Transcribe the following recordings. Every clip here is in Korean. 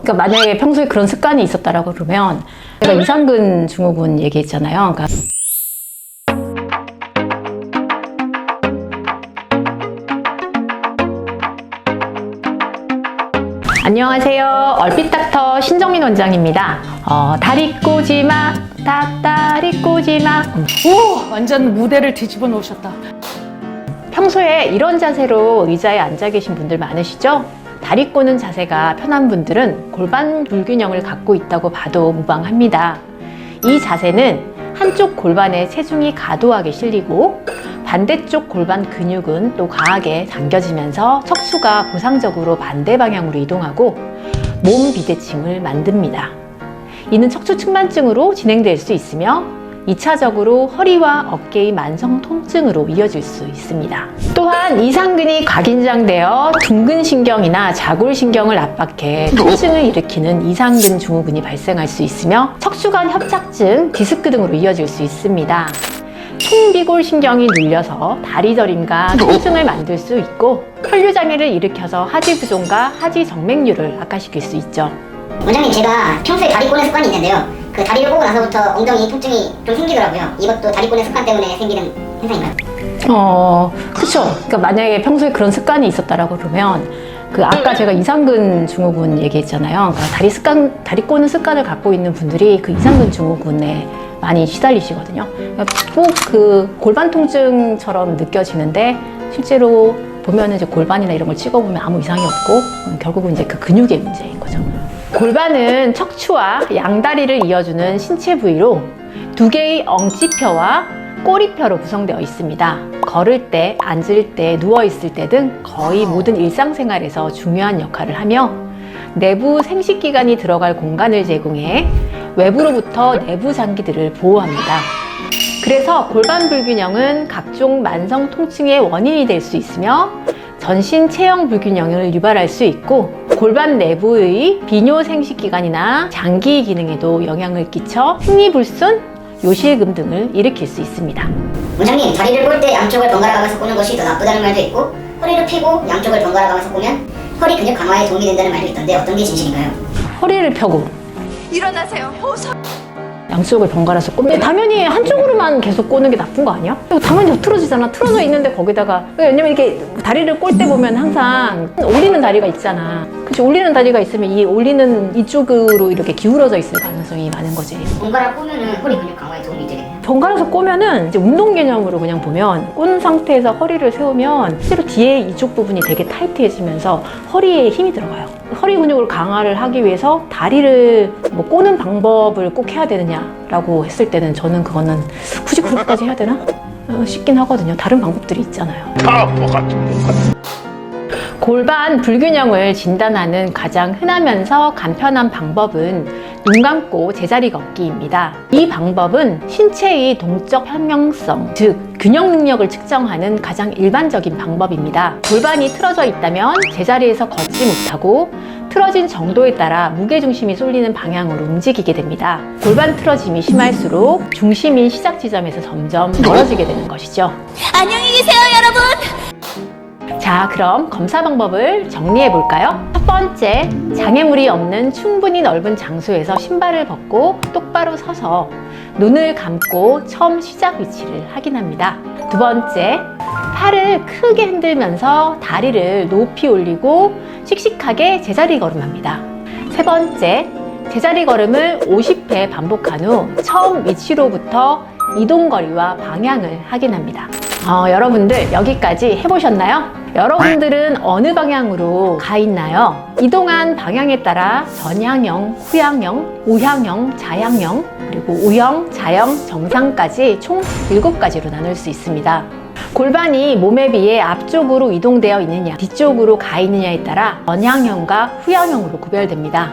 그러니까 만약에 평소에 그런 습관이 있었다라고 그러면 제가 이상근 증후군 얘기했잖아요. 그러니까 안녕하세요. 얼핏닥터 신정민 원장입니다. 다리 꼬지마, 다리 꼬지마. 오! 완전 무대를 뒤집어 놓으셨다. 평소에 이런 자세로 의자에 앉아 계신 분들 많으시죠? 다리 꼬는 자세가 편한 분들은 골반 불균형을 갖고 있다고 봐도 무방합니다. 이 자세는 한쪽 골반에 체중이 과도하게 실리고 반대쪽 골반 근육은 또 과하게 당겨지면서 척추가 보상적으로 반대 방향으로 이동하고 몸 비대칭을 만듭니다. 이는 척추 측만증으로 진행될 수 있으며 2차적으로 허리와 어깨의 만성 통증으로 이어질 수 있습니다. 또한 이상근이 각인장되어 둥근신경이나 자골신경을 압박해 통증을 일으키는 이상근 증후군이 발생할 수 있으며 척추관 협착증, 디스크 등으로 이어질 수 있습니다. 총비골신경이 눌려서 다리 저림과 통증을 만들 수 있고 혈류장애를 일으켜서 하지부종과 하지정맥류를 악화시킬 수 있죠. 원장님, 제가 평소에 다리 꼬는 습관이 있는데요. 그 다리를 꼬고 나서부터 엉덩이 통증이 좀 생기더라고요. 이것도 다리 꼬는 습관 때문에 생기는 현상인가요? 그쵸. 그러니까 만약에 평소에 그런 습관이 있었다라고 그러면 아까 제가 이상근 증후군 얘기했잖아요. 그러니까 다리 꼬는 습관을 갖고 있는 분들이 그 이상근 증후군에 많이 시달리시거든요. 꼭 그 골반 통증처럼 느껴지는데 실제로 보면은 이제 골반이나 이런 걸 찍어보면 아무 이상이 없고 결국은 이제 그 근육의 문제인 거죠. 골반은 척추와 양다리를 이어주는 신체 부위로 두 개의 엉치뼈와 꼬리뼈로 구성되어 있습니다. 걸을 때, 앉을 때, 누워있을 때 등 거의 모든 일상생활에서 중요한 역할을 하며 내부 생식기관이 들어갈 공간을 제공해 외부로부터 내부 장기들을 보호합니다. 그래서 골반 불균형은 각종 만성 통증의 원인이 될 수 있으며 전신 체형 불균형을 유발할 수 있고 골반 내부의 비뇨 생식기관이나 장기 기능에도 영향을 끼쳐 생리불순, 요실금 등을 일으킬 수 있습니다. 원장님, 다리를 꼴 때 양쪽을 번갈아 가면서 꼬는 것이 더 나쁘다는 말도 있고 허리를 펴고 양쪽을 번갈아 가면서 꼬면 허리 근육 강화에 도움이 된다는 말도 있던데 어떤 게 진실인가요? 허리를 펴고 일어나세요. 양쪽을 번갈아서 꼬면 당연히 한쪽으로만 계속 꼬는 게 나쁜 거 아니야? 당연히 틀어지잖아. 틀어져 있는데 거기다가 왜냐면 이렇게 다리를 꼴 때 보면 항상 올리는 다리가 있잖아. 그치? 올리는 다리가 있으면 이 올리는 이쪽으로 이렇게 기울어져 있을 가능성이 많은 거지. 번갈아 꼬면은 허리 근육 강화에 도움이 되겠네요. 번갈아서 꼬면은 이제 운동 개념으로 그냥 보면 꼰 상태에서 허리를 세우면 실제로 뒤에 이쪽 부분이 되게 타이트해지면서 허리에 힘이 들어가요. 허리 근육을 강화를 하기 위해서 다리를 꼬는 방법을 꼭 해야 되느냐라고 했을 때는 저는 그거는 굳이 그렇게까지 해야 되나? 싶긴 하거든요. 다른 방법들이 있잖아요. 골반 불균형을 진단하는 가장 흔하면서 간편한 방법은 눈 감고 제자리 걷기입니다. 이 방법은 신체의 동적 평형성, 즉 균형 능력을 측정하는 가장 일반적인 방법입니다. 골반이 틀어져 있다면 제자리에서 걷지 못하고 틀어진 정도에 따라 무게중심이 쏠리는 방향으로 움직이게 됩니다. 골반 틀어짐이 심할수록 중심인 시작 지점에서 점점 멀어지게 되는 것이죠. 안녕히 계세요, 여러분. 자, 그럼 검사 방법을 정리해 볼까요? 첫 번째, 장애물이 없는 충분히 넓은 장소에서 신발을 벗고 똑바로 서서 눈을 감고 처음 시작 위치를 확인합니다. 두 번째, 팔을 크게 흔들면서 다리를 높이 올리고 씩씩하게 제자리 걸음합니다. 세 번째, 제자리 걸음을 50회 반복한 후 처음 위치로부터 이동거리와 방향을 확인합니다. 여러분들 여기까지 해보셨나요? 여러분들은 어느 방향으로 가 있나요? 이동한 방향에 따라 전향형, 후향형, 우향형, 자향형, 그리고 우형, 자형, 정상까지 총 7가지로 나눌 수 있습니다. 골반이 몸에 비해 앞쪽으로 이동되어 있느냐, 뒤쪽으로 가 있느냐에 따라 전향형과 후향형으로 구별됩니다.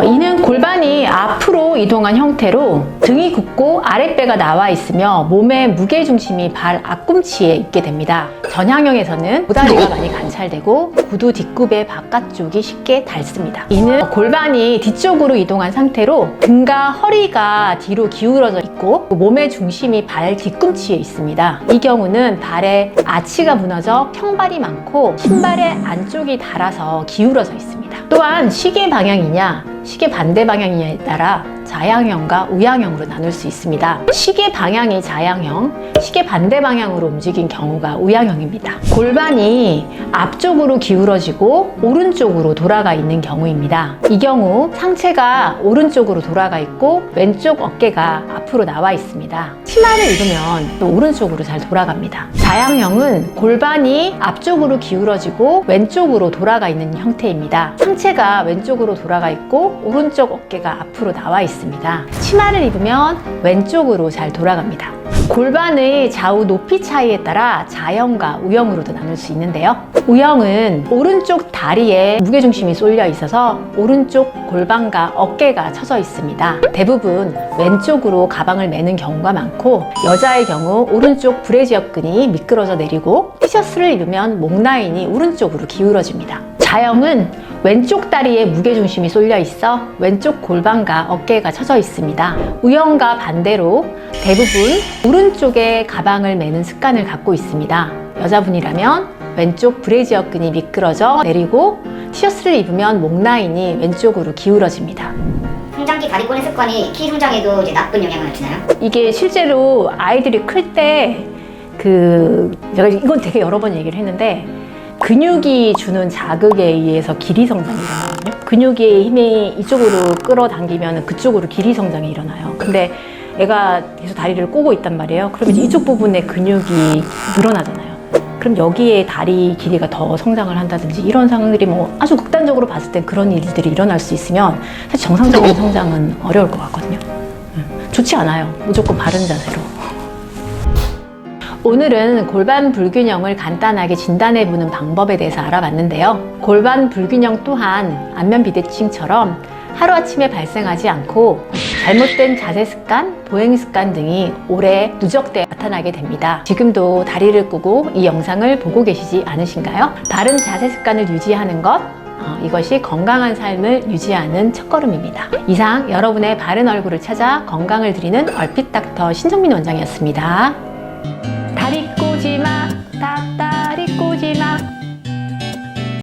이는 골반이 앞으로 이동한 형태로 등이 굽고 아랫배가 나와 있으며 몸의 무게중심이 발 앞꿈치에 있게 됩니다. 전향형에서는 고다리가 많이 관찰되고 구두 뒷굽의 바깥쪽이 쉽게 닳습니다. 이는 골반이 뒤쪽으로 이동한 상태로 등과 허리가 뒤로 기울어져 있고 몸의 중심이 발 뒤꿈치에 있습니다. 이 경우는 발에 아치가 무너져 평발이 많고 신발의 안쪽이 닳아서 기울어져 있습니다. 있습니다. 또한 시계 방향이냐 시계 반대 방향이냐에 따라 자양형과 우양형으로 나눌 수 있습니다. 시계 방향이 자양형, 시계 반대 방향으로 움직인 경우가 우양형입니다. 골반이 앞쪽으로 기울어지고 오른쪽으로 돌아가 있는 경우입니다. 이 경우 상체가 오른쪽으로 돌아가 있고 왼쪽 어깨가 앞으로 나와 있습니다. 치마를 입으면 또 오른쪽으로 잘 돌아갑니다. 자양형은 골반이 앞쪽으로 기울어지고 왼쪽으로 돌아가 있는 형태입니다. 상체가 왼쪽으로 돌아가 있고 오른쪽 어깨가 앞으로 나와 있습니다. 치마를 입으면 왼쪽으로 잘 돌아갑니다. 골반의 좌우 높이 차이에 따라 자형과 우형으로도 나눌 수 있는데요. 우형은 오른쪽 다리에 무게중심이 쏠려 있어서 오른쪽 골반과 어깨가 처져 있습니다. 대부분 왼쪽으로 가방을 매는 경우가 많고 여자의 경우 오른쪽 브래지어끈이 미끄러져 내리고 티셔츠를 입으면 목 라인이 오른쪽으로 기울어집니다. 자형은 왼쪽 다리에 무게중심이 쏠려 있어 왼쪽 골반과 어깨가 처져 있습니다. 우형과 반대로 대부분 오른쪽에 가방을 매는 습관을 갖고 있습니다. 여자분이라면 왼쪽 브래지어끈이 미끄러져 내리고 티셔츠를 입으면 목 라인이 왼쪽으로 기울어집니다. 성장기 다리 꼬는 습관이 키 성장에도 이제 나쁜 영향을 주나요? 이게 실제로 아이들이 클 때 제가 이건 되게 여러 번 얘기를 했는데 근육이 주는 자극에 의해서 길이 성장이 일어나거든요. 근육의 힘이 이쪽으로 끌어당기면 그쪽으로 길이 성장이 일어나요. 근데 애가 계속 다리를 꼬고 있단 말이에요. 그러면 이쪽 부분에 근육이 늘어나잖아요. 그럼 여기에 다리 길이가 더 성장을 한다든지 이런 상황들이 뭐 아주 극단적으로 봤을 땐 그런 일들이 일어날 수 있으면 사실 정상적인 성장은 어려울 것 같거든요. 좋지 않아요. 무조건 바른 자세로. 오늘은 골반 불균형을 간단하게 진단해보는 방법에 대해서 알아봤는데요. 골반 불균형 또한 안면 비대칭처럼 하루아침에 발생하지 않고 잘못된 자세 습관, 보행 습관 등이 오래 누적돼 나타나게 됩니다. 지금도 다리를 꼬고 이 영상을 보고 계시지 않으신가요? 바른 자세 습관을 유지하는 것, 이것이 건강한 삶을 유지하는 첫걸음입니다. 이상 여러분의 바른 얼굴을 찾아 건강을 드리는 얼핏 닥터 신정민 원장이었습니다.